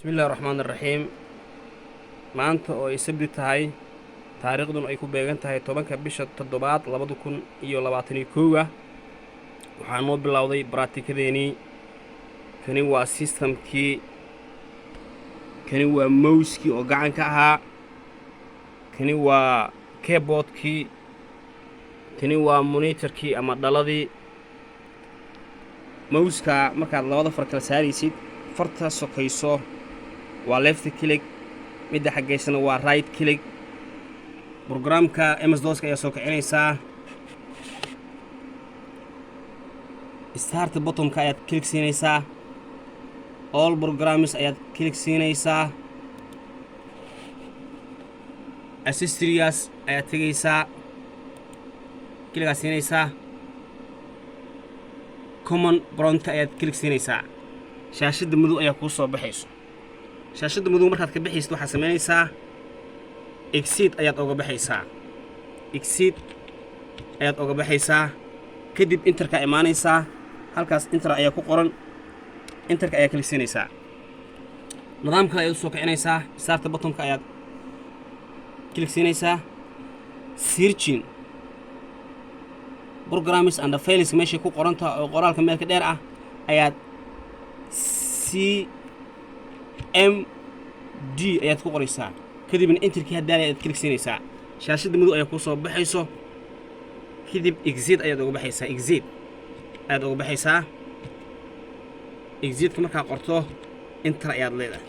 bismillahi raxmaani raxiim maanta oo ay sabti tahay taariikhduna ay ku beegan tahay 10-ka bisha 7-aad 2021 waxaan noo bilowday baraatikadeennii kani waa systemkii kani waa mouskii oo gacanka ahaa kani waa keyboardkii kani waa monitorkii ama dhaladii mouska markaad labada far kala saaraysid farta sokayso waa left click midda xaggeysana waa right click programka MS-DOS-ka ayaa soo kicinaysaa start button-ka ayaad click siinaysaa all programs ayaad click siinaysaa accessories ayaad tegaysaa click siinaysaa common prompt ayaad click siinaysaa shaashada madow ayaa kuu soo baxayso shaashada madow markaad ka bixaysid waxaad samaynaysaa exit ayaad uga baxaysaa exit ayaad uga baxaysaa kadib interka imaanaysaa halkaas inter ayaa ku qoran interka ayaa click siinaysaa nidaam kale ayaad soo kicinaysaa start button-ka ayaad click siinaysaa searching programs and files meesha ku qoranta oo qoraalka meelka dheer ah ayaad CMD ayaad ku qoraysaa kadibna enterkii hadaalay ayaad click siinaysaa shaashada madow ayaa ku soo baxayso kadib exit ayaad uga baxaysaa exit ayaad uga baxaysaa exitka markaa qorto enter ayaad leedahay